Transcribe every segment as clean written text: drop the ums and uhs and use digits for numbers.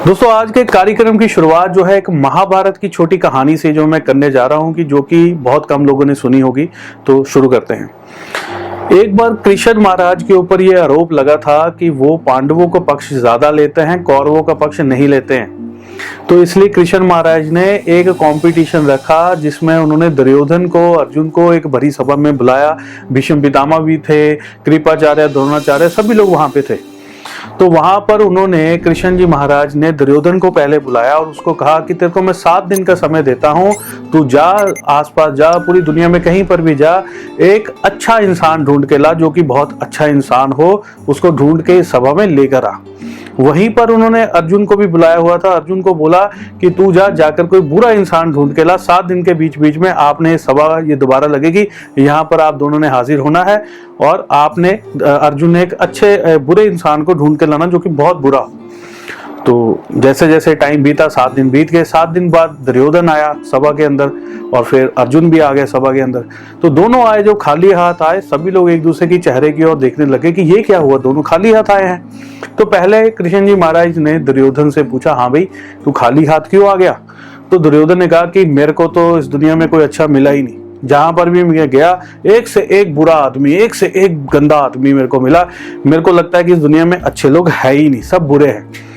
दोस्तों आज के कार्यक्रम की शुरुआत जो है एक महाभारत की छोटी कहानी से जो मैं करने जा रहा हूं कि जो कि बहुत कम लोगों ने सुनी होगी। तो शुरू करते हैं। एक बार कृष्ण महाराज के ऊपर यह आरोप लगा था कि वो पांडवों का पक्ष ज्यादा लेते हैं, कौरवों का पक्ष नहीं लेते हैं। तो इसलिए कृष्ण महाराज ने एक कंपटीशन रखा जिसमें उन्होंने दुर्योधन को, अर्जुन को एक बड़ी सभा में बुलाया। भीष्म पितामह भी थे, कृपाचार्य, द्रोणाचार्य सभी लोग वहां पे थे। तो वहां पर उन्होंने कृष्ण जी महाराज ने दुर्योधन को पहले बुलाया और उसको कहा कि तेरे को मैं 7 दिन का समय देता हूं, तू जा, आसपास जा, पूरी दुनिया में कहीं पर भी जा, एक अच्छा इंसान ढूंढ के ला जो कि बहुत अच्छा इंसान हो, उसको ढूंढ के इस सभा में लेकर आ। वहीं पर उन्होंने अर्जुन को भी बुलाया हुआ था। अर्जुन को बोला कि तू जाकर कोई बुरा इंसान ढूंढ के ला, 7 दिन के बीच में आपने सभा ये दोबारा लगेगी, यहाँ पर आप दोनों ने हाजिर होना है और आपने अर्जुन ने एक अच्छे बुरे इंसान को ढूंढ के लाना जो कि बहुत बुरा हो। तो जैसे जैसे टाइम बीता, 7 दिन बीत गए। 7 दिन बाद दुर्योधन आया सभा के अंदर और फिर अर्जुन भी आ गए सभा के अंदर। तो दोनों आए, जो खाली हाथ आए, सभी लोग एक दूसरे की चेहरे की ओर देखने लगे कि ये क्या हुआ, दोनों खाली हाथ आए हैं। तो पहले कृष्ण जी महाराज ने दुर्योधन से पूछा, हाँ भाई तू खाली हाथ क्यों आ गया? तो दुर्योधन ने कहा कि मेरे को तो इस दुनिया में कोई अच्छा मिला ही नहीं, जहां पर भी मैं गया एक से एक बुरा आदमी, एक से एक गंदा आदमी मेरे को मिला। मेरे को लगता है कि इस दुनिया में अच्छे लोग है ही नहीं, सब बुरे हैं।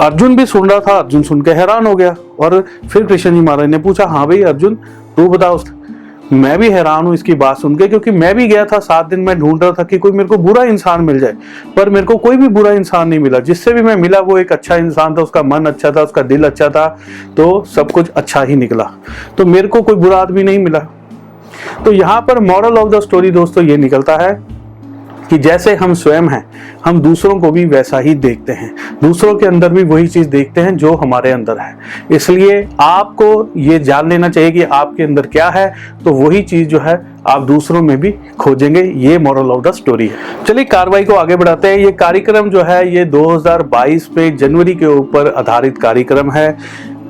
अर्जुन भी सुन रहा था। अर्जुन सुन के हैरान हो गया और फिर कृष्ण जी महाराज ने पूछा, हाँ भाई अर्जुन तू बता। मैं भी हैरान हूं इसकी बात सुन के, क्योंकि मैं भी गया था 7 दिन में ढूंढ रहा था कि कोई मेरे को बुरा इंसान मिल जाए, पर मेरे को कोई भी बुरा इंसान नहीं मिला। जिससे भी मैं मिला वो एक अच्छा इंसान था, उसका मन अच्छा था, उसका दिल अच्छा था, तो सब कुछ अच्छा ही निकला। तो मेरे को कोई बुरा आदमी नहीं मिला। तो यहाँ पर मॉरल ऑफ द स्टोरी दोस्तों ये निकलता है कि जैसे हम स्वयं हैं, हम दूसरों को भी वैसा ही देखते हैं, दूसरों के अंदर भी वही चीज देखते हैं जो हमारे अंदर है। इसलिए आपको ये जान लेना चाहिए कि आपके अंदर क्या है, तो वही चीज जो है आप दूसरों में भी खोजेंगे। ये मॉरल ऑफ द स्टोरी है। चलिए कार्रवाई को आगे बढ़ाते हैं। ये कार्यक्रम जो है ये 2022 पे जनवरी के ऊपर आधारित कार्यक्रम है।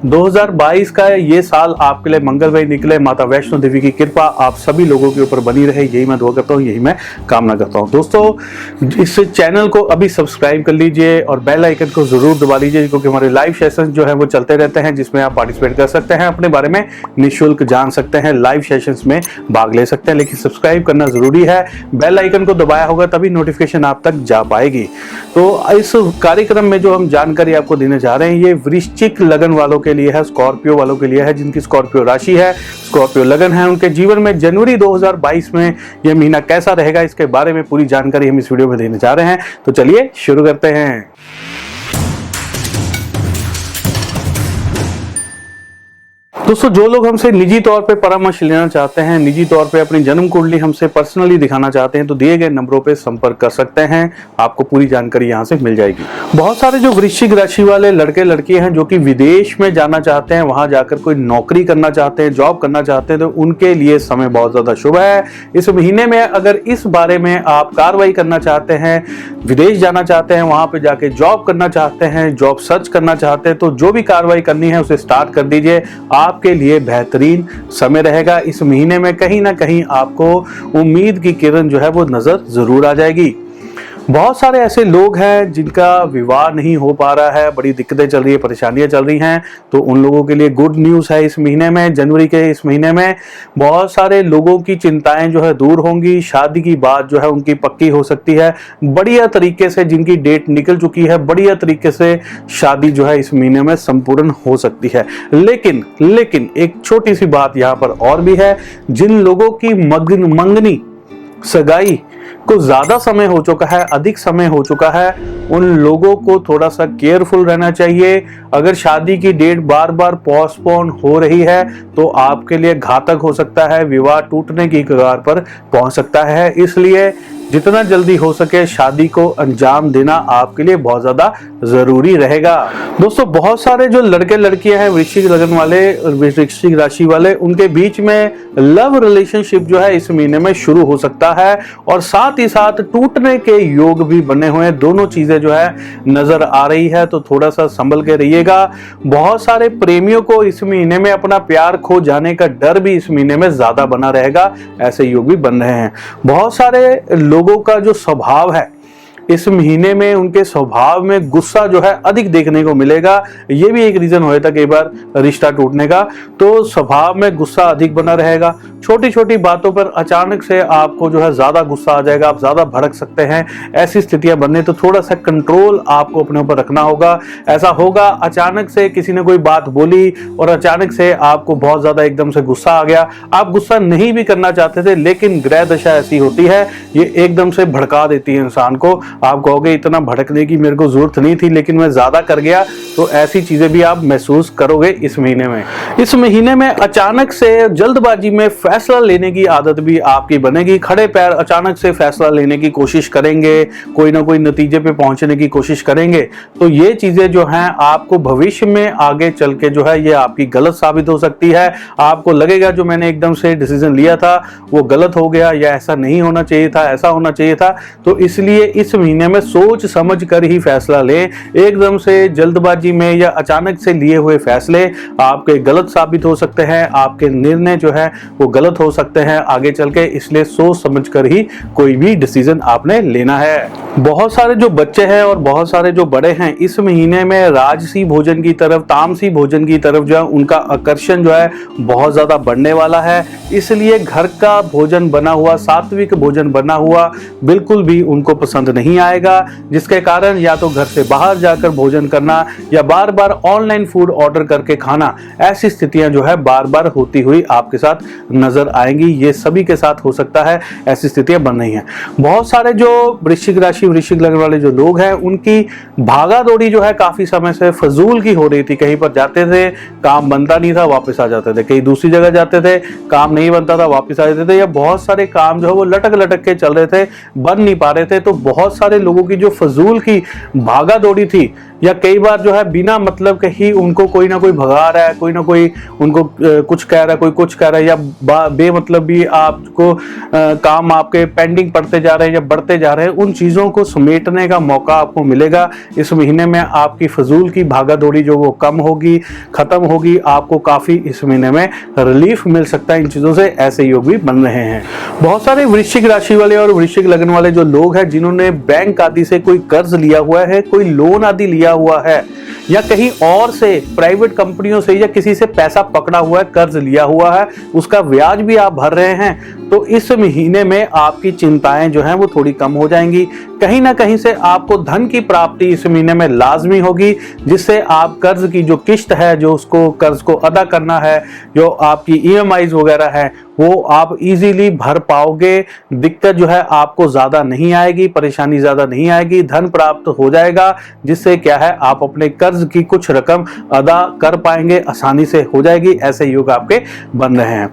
2022 का ये साल आपके लिए मंगलमय निकले। माता वैष्णो देवी की कृपा आप सभी लोगों के ऊपर बनी रहे, यही मैं दुआ करता हूँ, यही मैं कामना करता हूँ। दोस्तों इस चैनल को अभी सब्सक्राइब कर लीजिए और बेल आइकन को जरूर दबा लीजिए, क्योंकि हमारे लाइव सेशंस जो है वो चलते रहते हैं, जिसमें आप पार्टिसिपेट कर सकते हैं, अपने बारे में निःशुल्क जान सकते हैं, लाइव सेशंस में भाग ले सकते हैं। लेकिन सब्सक्राइब करना जरूरी है, बेल आइकन को दबाया होगा तभी नोटिफिकेशन आप तक जा पाएगी। तो इस कार्यक्रम में जो हम जानकारी आपको देने जा रहे हैं ये वृश्चिक लगन वालों के लिए है, स्कॉर्पियो वालों के लिए है, जिनकी स्कॉर्पियो राशि है, स्कॉर्पियो लगन है, उनके जीवन में जनवरी 2022 में यह महीना कैसा रहेगा, इसके बारे में पूरी जानकारी हम इस वीडियो में देने जा रहे हैं। तो चलिए शुरू करते हैं। दोस्तों जो लोग हमसे निजी तौर पे परामर्श लेना चाहते हैं, निजी तौर पे अपनी जन्म कुंडली हमसे पर्सनली दिखाना चाहते हैं, तो दिए गए नंबरों पे संपर्क कर सकते हैं। आपको पूरी जानकारी यहां से मिल जाएगी। बहुत सारे जो वृश्चिक राशि वाले लड़के लड़कियां हैं जो कि विदेश में जाना चाहते हैं, वहां जाकर कोई नौकरी करना चाहते हैं, जॉब करना चाहते हैं, तो उनके लिए समय बहुत ज्यादा शुभ है। इस महीने में अगर इस बारे में आप कार्रवाई करना चाहते हैं, विदेश जाना चाहते हैं, वहां पे जाके जॉब करना चाहते हैं, जॉब सर्च करना चाहते हैं, तो जो भी कार्रवाई करनी है उसे स्टार्ट कर दीजिए। आपके लिए बेहतरीन समय रहेगा। इस महीने में कहीं ना कहीं आपको उम्मीद की किरण जो है वो नजर जरूर आ जाएगी। बहुत सारे ऐसे लोग हैं जिनका विवाह नहीं हो पा रहा है, बड़ी दिक्कतें चल रही है, परेशानियां चल रही हैं, तो उन लोगों के लिए गुड न्यूज है। इस महीने में, जनवरी के इस महीने में बहुत सारे लोगों की चिंताएं जो है दूर होंगी। शादी की बात जो है उनकी पक्की हो सकती है। बढ़िया तरीके से जिनकी डेट निकल चुकी है, बढ़िया तरीके से शादी जो है इस महीने में संपूर्ण हो सकती है। लेकिन एक छोटी सी बात यहाँ पर और भी है। जिन लोगों की मंगनी सगाई को ज्यादा समय हो चुका है, अधिक समय हो चुका है, उन लोगों को थोड़ा सा केयरफुल रहना चाहिए। अगर शादी की डेट बार बार पोस्टपोन हो रही है तो आपके लिए घातक हो सकता है, विवाह टूटने की कगार पर पहुंच सकता है। इसलिए जितना जल्दी हो सके शादी को अंजाम देना आपके लिए बहुत ज्यादा जरूरी रहेगा। दोस्तों बहुत सारे जो लड़के लड़कियां हैं वृश्चिक लगन वाले, वृश्चिक राशि वाले, उनके बीच में लव रिलेशनशिप जो है इस महीने में शुरू हो सकता है और साथ ही साथ टूटने के योग भी बने हुए हैं। दोनों चीजें जो है नजर आ रही है, तो थोड़ा सा संभल के रहिएगा। बहुत सारे प्रेमियों को इस महीने में अपना प्यार खो जाने का डर भी इस महीने में ज्यादा बना रहेगा, ऐसे योग भी बन रहे हैं। बहुत सारे लोगों का जो स्वभाव है इस महीने में उनके स्वभाव में गुस्सा जो है अधिक देखने को मिलेगा। ये भी एक रीजन होता है कई बार रिश्ता टूटने का। तो स्वभाव में गुस्सा अधिक बना रहेगा। छोटी छोटी बातों पर अचानक से आपको जो है ज्यादा गुस्सा आ जाएगा, आप ज्यादा भड़क सकते हैं। ऐसी स्थितियां बनने तो थोड़ा सा कंट्रोल आपको अपने ऊपर रखना होगा। ऐसा होगा अचानक से किसी ने कोई बात बोली और अचानक से आपको बहुत ज्यादा एकदम से गुस्सा आ गया। आप गुस्सा नहीं भी करना चाहते थे, लेकिन ग्रह दशा ऐसी होती है, ये एकदम से भड़का देती है इंसान को। आप कहोगे इतना भड़कने की मेरे को जरूरत नहीं थी, लेकिन मैं ज्यादा कर गया। तो ऐसी चीजें भी आप महसूस करोगे इस महीने में। इस महीने में अचानक से जल्दबाजी में फैसला लेने की आदत भी आपकी बनेगी। खड़े पैर अचानक से फैसला लेने की कोशिश करेंगे, कोई ना कोई नतीजे पे पहुंचने की कोशिश करेंगे। तो ये चीजें जो हैं आपको भविष्य में आगे चल के जो है ये आपकी गलत साबित हो सकती है। आपको लगेगा जो मैंने एकदम से डिसीजन लिया था वो गलत हो गया, या ऐसा नहीं होना चाहिए था, ऐसा होना चाहिए था। तो इसलिए इस महीने में सोच समझ कर ही फैसला लें। एकदम से जल्दबाजी में या अचानक से लिए हुए फैसले आपके गलत साबित हो सकते हैं। आपके निर्णय जो है वो गलत हो सकते हैं आगे चल के, इसलिए सोच समझ कर ही कोई भी डिसीजन आपने लेना है। बहुत सारे जो बच्चे हैं और बहुत सारे जो बड़े हैं इस महीने में राजसी भोजन की तरफ, तामसी भोजन की तरफ जो है उनका आकर्षण जो है बहुत ज्यादा बढ़ने वाला है। इसलिए घर का भोजन बना हुआ, सात्विक भोजन बना हुआ बिल्कुल भी उनको पसंद नहीं आएगा, जिसके कारण या तो घर से बाहर जाकर भोजन करना या बार बार ऑनलाइन फूड ऑर्डर करके खाना, ऐसी स्थितियां जो है बार बार होती हुई आपके साथ नजर आएंगी। ये सभी के साथ हो सकता है, ऐसी स्थितियां बन रही हैं। बहुत सारे जो वृश्चिक राशि, वृश्चिक लग्न वाले जो लोग हैं उनकी भागा दौड़ी जो है काफी समय से फजूल की हो रही थी। कहीं पर जाते थे, काम बनता नहीं था, वापस आ जाते थे। कहीं दूसरी जगह जाते थे, काम नहीं बनता था, वापस आ जाते थे। या बहुत सारे काम जो है वो लटक लटक के चल रहे थे, बन नहीं पा रहे थे। तो बहुत सारे लोगों की जो फजूल की भागा दौड़ी थी, या कई बार जो है बिना मतलब के ही उनको कोई ना कोई भगा रहा है, कोई ना कोई उनको कुछ कह रहा है, कोई कुछ कह रहा है, या बेमतलब भी आपको काम आपके पेंडिंग पड़ते जा रहे हैं या बढ़ते जा रहे हैं, उन चीजों को समेटने का मौका आपको मिलेगा। इस महीने में आपकी फजूल की भागा दौड़ी जो वो कम होगी, खत्म होगी। आपको काफी इस महीने में रिलीफ मिल सकता है इन चीजों से। ऐसे योग भी बन रहे हैं। बहुत सारे वृश्चिक राशि वाले और वृश्चिक लग्न वाले जो लोग हैं जिन्होंने बैंक आदि से कोई कर्ज लिया हुआ है, कोई लोन आदि लिया हुआ है, या कहीं और से प्राइवेट कंपनियों से या किसी से पैसा पकड़ा हुआ है, कर्ज लिया हुआ है, उसका ब्याज भी आप भर रहे हैं, तो इस महीने में आपकी चिंताएं जो हैं वो थोड़ी कम हो जाएंगी। कहीं ना कहीं से आपको धन की प्राप्ति इस महीने में लाजमी होगी, जिससे आप कर्ज की जो किस्त है, जो उसको कर्ज को अदा करना है, जो आपकी ईएमआईज वगैरह है, वो आप इजीली भर पाओगे। दिक्कत जो है आपको ज्यादा नहीं आएगी, परेशानी ज्यादा नहीं आएगी, धन प्राप्त हो जाएगा, जिससे क्या है आप अपने कर्ज की कुछ रकम अदा कर पाएंगे, आसानी से हो जाएगी। ऐसे योग आपके बन रहे हैं।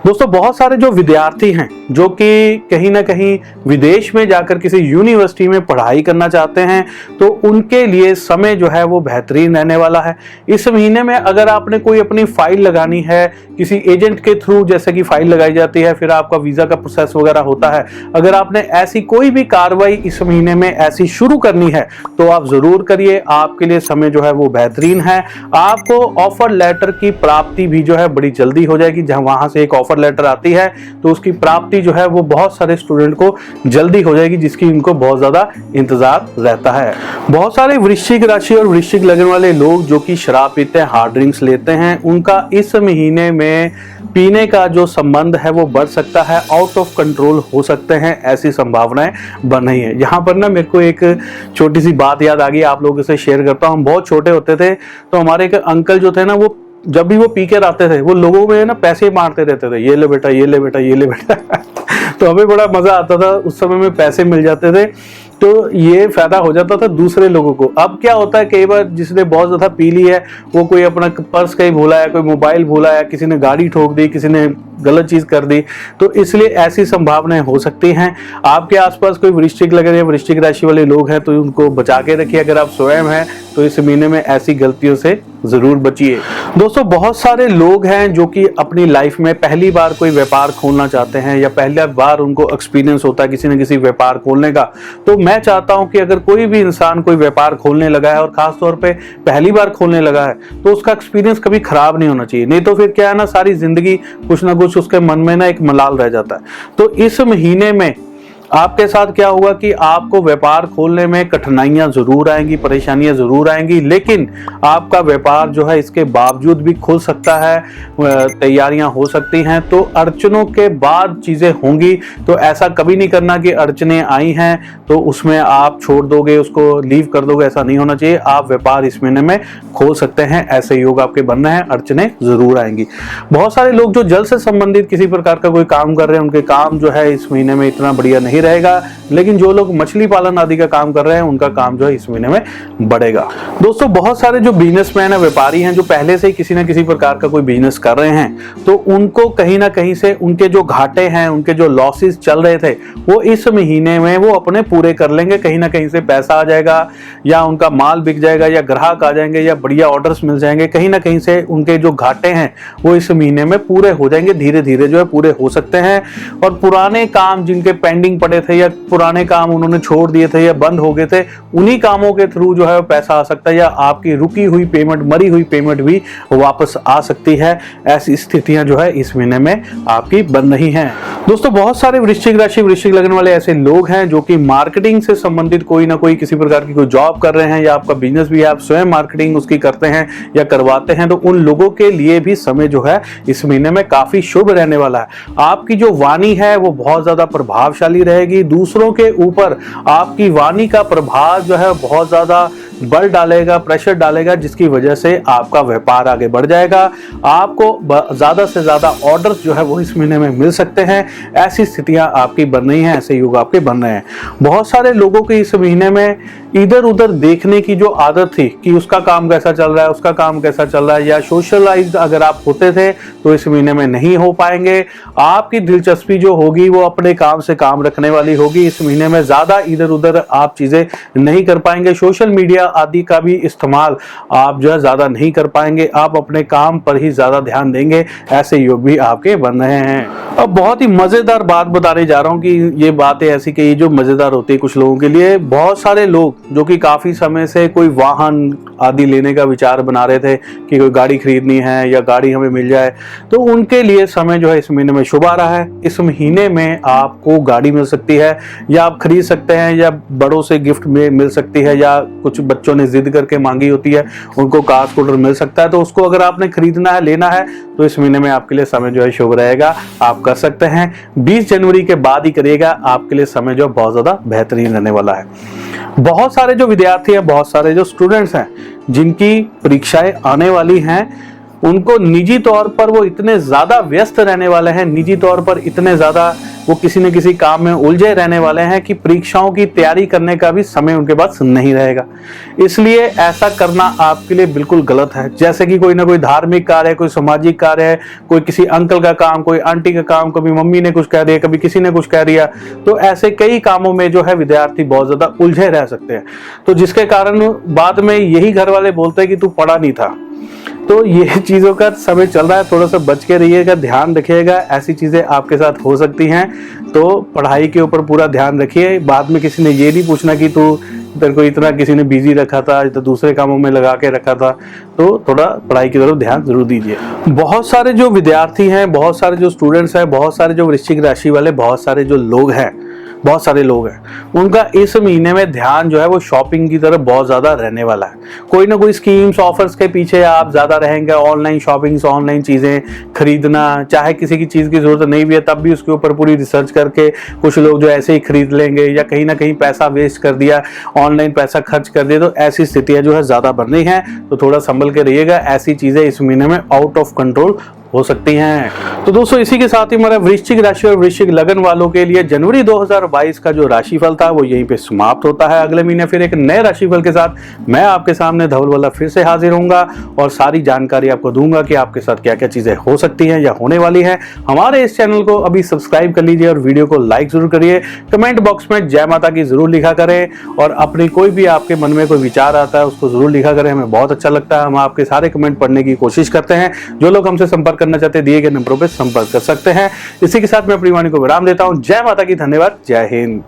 दोस्तों बहुत सारे जो विद्यार्थी हैं जो कि कहीं ना कहीं विदेश में जाकर किसी यूनिवर्सिटी में पढ़ाई करना चाहते हैं, तो उनके लिए समय जो है वो बेहतरीन रहने वाला है। इस महीने में अगर आपने कोई अपनी फाइल लगानी है किसी एजेंट के थ्रू, जैसे कि फाइल लगाई जाती है, फिर आपका वीजा का प्रोसेस वगैरह होता है, अगर आपने ऐसी कोई भी कार्रवाई इस महीने में ऐसी शुरू करनी है तो आप जरूर करिए। आपके लिए समय जो है वो बेहतरीन है। आपको ऑफर लेटर की प्राप्ति भी जो है बड़ी जल्दी हो जाएगी। जहां वहां से एक ऑफर लेटर आती है तो उसकी प्राप्ति जो है वो बहुत सारे स्टूडेंट को जल्दी हो जाएगी, जिसकी इनको बहुत ज्यादा इंतजार रहता है। बहुत सारे वृश्चिक राशि और वृश्चिक लग्न वाले लोग जो कि शराब पीते हैं, हार्ड ड्रिंक्स लेते हैं, उनका इस महीने में पीने का जो संबंध है वो बढ़ सकता है, आउट ऑफ कंट्रोल हो सकते हैं, ऐसी संभावनाएं बन रही है। यहाँ पर ना मेरे को एक छोटी सी बात याद आ गई, आप लोगों से शेयर करता हूँ। हम बहुत छोटे होते थे तो हमारे एक अंकल जो थे ना, वो जब भी वो पी कर आते थे वो लोगों में ना पैसे मारते रहते थे, ये ले बेटा, ये ले बेटा, ये ले बेटा तो हमें बड़ा मजा आता था, उस समय में पैसे मिल जाते थे तो ये फायदा हो जाता था दूसरे लोगों को। अब क्या होता है, कई बार जिसने बहुत ज्यादा पी ली है वो कोई अपना पर्स कहीं भूला है, कोई मोबाइल भूला है, किसी ने गाड़ी ठोक दी, किसी ने गलत चीज कर दी, तो इसलिए ऐसी संभावनाएं हो सकती हैं। आपके आसपास कोई वृश्चिक लग्न या वृश्चिक राशि वाले लोग हैं तो उनको बचा के रखिए। अगर आप स्वयं हैं तो इस महीने में ऐसी गलतियों से जरूर बचिए। दोस्तों बहुत सारे लोग हैं जो कि अपनी लाइफ में पहली बार कोई व्यापार खोलना चाहते हैं या पहली बार उनको एक्सपीरियंस होता है किसी न किसी व्यापार खोलने का। तो मैं चाहता हूं कि अगर कोई भी इंसान कोई व्यापार खोलने लगा है और खासतौर पे पहली बार खोलने लगा है तो उसका एक्सपीरियंस कभी खराब नहीं होना चाहिए, नहीं तो फिर क्या है ना, सारी जिंदगी कुछ ना कुछ उसके मन में ना एक मलाल रह जाता है। तो इस महीने में आपके साथ क्या होगा कि आपको व्यापार खोलने में कठिनाइयां जरूर आएंगी, परेशानियां जरूर आएंगी, लेकिन आपका व्यापार जो है इसके बावजूद भी खुल सकता है, तैयारियां हो सकती हैं। तो अड़चनों के बाद चीजें होंगी, तो ऐसा कभी नहीं करना कि अड़चनें आई हैं तो उसमें आप छोड़ दोगे, उसको लीव कर दोगे, ऐसा नहीं होना चाहिए। आप व्यापार इस महीने में खोल सकते हैं, ऐसे योग आपके बनना है, अड़चनें जरूर आएंगी। बहुत सारे लोग जो जल से संबंधित किसी प्रकार का कोई काम कर रहे हैं, उनके काम जो है इस महीने में इतना बढ़िया नहीं रहेगा, लेकिन जो लोग मछली पालन आदि का काम कर रहे हैं उनका काम जो है इस महीने में बढ़ेगा। दोस्तों, बहुत सारे जो बिजनेसमैन है, व्यापारी हैं, जो पहले से ही किसी ना किसी प्रकार का कोई बिजनेस कर रहे हैं, तो उनको कहीं ना कहीं से उनके जो घाटे हैं, उनके जो लॉसेस चल रहे थे, वो इस महीने में वो अपने पूरे कर लेंगे। कहीं ना कहीं से पैसा आ जाएगा, या उनका माल बिक जाएगा, या ग्राहक आ जाएंगे, या बढ़िया ऑर्डर्स मिल जाएंगे। कहीं ना कहीं से उनके जो घाटे हैं वो इस महीने में पूरे हो जाएंगे, धीरे धीरे जो है पूरे हो सकते हैं। और पुराने काम जिनके पेंडिंग पड़े थे, या पुराने काम उन्होंने छोड़ दिए थे या बंद हो गए थे, उन्हीं कामों के थ्रू जो है पैसा आ सकता है, या आपकी रुकी हुई पेमेंट, मरी हुई पेमेंट भी वापस आ सकती है। ऐसी स्थितियां जो है इस महीने में आपकी बन रही हैं। दोस्तों, बहुत सारे वृश्चिक राशि, वृश्चिक लगन वाले ऐसे लोग हैं जो कि मार्केटिंग से संबंधित कोई ना कोई किसी प्रकार की कोई जॉब कर रहे हैं, या आपका बिजनेस भी है, आप स्वयं मार्केटिंग उसकी करते हैं या करवाते हैं, तो उन लोगों के लिए भी समय जो है इस महीने में काफी शुभ रहने वाला है। आपकी जो वाणी है वो बहुत ज्यादा प्रभावशाली रहेगी। दूसरों के ऊपर आपकी वाणी का प्रभाव जो है बहुत ज्यादा बल डालेगा, प्रेशर डालेगा, जिसकी वजह से आपका व्यापार आगे बढ़ जाएगा। आपको ज्यादा से ज्यादा ऑर्डर्स जो है वो इस महीने में मिल सकते हैं। ऐसी स्थितियां आपकी बन रही हैं, ऐसे योग आपके बन रहे हैं। बहुत सारे लोगों की इस महीने में इधर उधर देखने की जो आदत थी कि उसका काम कैसा चल रहा है, उसका काम कैसा चल रहा है, या सोशलाइज्ड अगर आप होते थे तो इस महीने में नहीं हो पाएंगे। आपकी दिलचस्पी जो होगी वो अपने काम से काम रखने वाली होगी। इस महीने में ज्यादा इधर उधर आप चीजें नहीं कर पाएंगे। सोशल मीडिया आदि का भी इस्तेमाल आप जो है ज्यादा नहीं कर पाएंगे। आप अपने काम पर ही ज्यादा ध्यान देंगे। ऐसे योग भी आपके बन रहे हैं। अब बहुत ही मजेदार बात बताने जा रहा हूं कि ये बातें ऐसी कि जो मजेदार होती है कुछ लोगों के लिए। बहुत सारे लोग जो कि काफी समय से कोई वाहन आदि लेने का विचार बना रहे थे कि कोई गाड़ी खरीदनी है या गाड़ी हमें मिल जाए, तो उनके लिए समय जो है इस महीने में शुभ आ रहा है। इस महीने में आपको गाड़ी मिल सकती है, या आप खरीद सकते हैं, या बड़ों से गिफ्ट में मिल सकती है, या कुछ बच्चों ने जिद करके मांगी होती है उनको कार स्कूटर मिल सकता है। तो उसको अगर आपने खरीदना है, लेना है, तो इस महीने में आपके लिए समय जो है शुभ रहेगा। आप कर सकते हैं। 20 जनवरी के बाद ही करिएगा, आपके लिए समय जो बहुत ज्यादा बेहतरीन रहने वाला है। बहुत सारे जो विद्यार्थी हैं, बहुत सारे जो स्टूडेंट्स हैं जिनकी परीक्षाएं आने वाली हैं, उनको निजी तौर पर वो इतने ज्यादा व्यस्त रहने वाले हैं, निजी तौर पर इतने ज्यादा वो किसी न किसी काम में उलझे रहने वाले हैं कि परीक्षाओं की तैयारी करने का भी समय उनके पास नहीं रहेगा। इसलिए ऐसा करना आपके लिए बिल्कुल गलत है। जैसे कि कोई ना कोई धार्मिक कार्य, कोई सामाजिक कार्य है, कोई किसी अंकल का काम, कोई आंटी का काम, कभी मम्मी ने कुछ कह दिया, कभी किसी ने कुछ कह दिया, तो ऐसे कई कामों में जो है विद्यार्थी बहुत ज्यादा उलझे रह सकते हैं। तो जिसके कारण बाद में यही घर वाले बोलते हैं कि तू पढ़ा नहीं था। तो ये चीजों का समय चल रहा है, थोड़ा सा बच के रहिएगा, ध्यान रखिएगा। ऐसी चीजें आपके साथ हो सकती हैं, तो पढ़ाई के ऊपर पूरा ध्यान रखिए। बाद में किसी ने ये नहीं पूछना कि तू तेरे को इतना किसी ने बिजी रखा था, तो दूसरे कामों में लगा के रखा था। तो थोड़ा पढ़ाई की तरफ ध्यान जरूर दीजिए। बहुत सारे जो विद्यार्थी हैं, बहुत सारे जो स्टूडेंट्स हैं, बहुत सारे जो वृश्चिक राशि वाले, बहुत सारे जो लोग हैं, बहुत सारे लोग हैं, उनका इस महीने में ध्यान जो है वो शॉपिंग की तरफ बहुत ज्यादा रहने वाला है। कोई ना कोई स्कीम्स, ऑफर्स के पीछे आप ज्यादा रहेंगे। ऑनलाइन शॉपिंग, ऑनलाइन चीजें खरीदना, चाहे किसी की चीज की जरूरत नहीं भी है तब भी उसके ऊपर पूरी रिसर्च करके कुछ लोग जो ऐसे ही खरीद लेंगे, या कहीं ना कहीं पैसा वेस्ट कर दिया, ऑनलाइन पैसा खर्च कर दिया। तो ऐसी स्थितियां जो है ज्यादा बन रही हैं, तो थोड़ा संभल के रहिएगा। ऐसी चीजें इस महीने में आउट ऑफ कंट्रोल हो सकती हैं। तो दोस्तों, इसी के साथ ही हमारा वृश्चिक राशि और वृश्चिक लगन वालों के लिए जनवरी 2022 का जो राशिफल था वो यहीं पे समाप्त होता है। अगले महीने फिर एक नए राशिफल के साथ मैं आपके सामने धवल वाला फिर से हाजिर होऊंगा और सारी जानकारी आपको दूंगा कि आपके साथ क्या क्या चीजें हो सकती हैं या होने वाली हैं। हमारे इस चैनल को अभी सब्सक्राइब कर लीजिए और वीडियो को लाइक जरूर करिए। कमेंट बॉक्स में जय माता की जरूर लिखा करें, और अपनी कोई भी आपके मन में कोई विचार आता है उसको जरूर लिखा करें। हमें बहुत अच्छा लगता है, हम आपके सारे कमेंट पढ़ने की कोशिश करते हैं। जो लोग हमसे संपर्क करना चाहते हैं दिए गए नंबरों पर संपर्क कर सकते हैं। इसी के साथ मैं अपनी वाणी को विराम देता हूं। जय माता की, धन्यवाद, जय हिंद।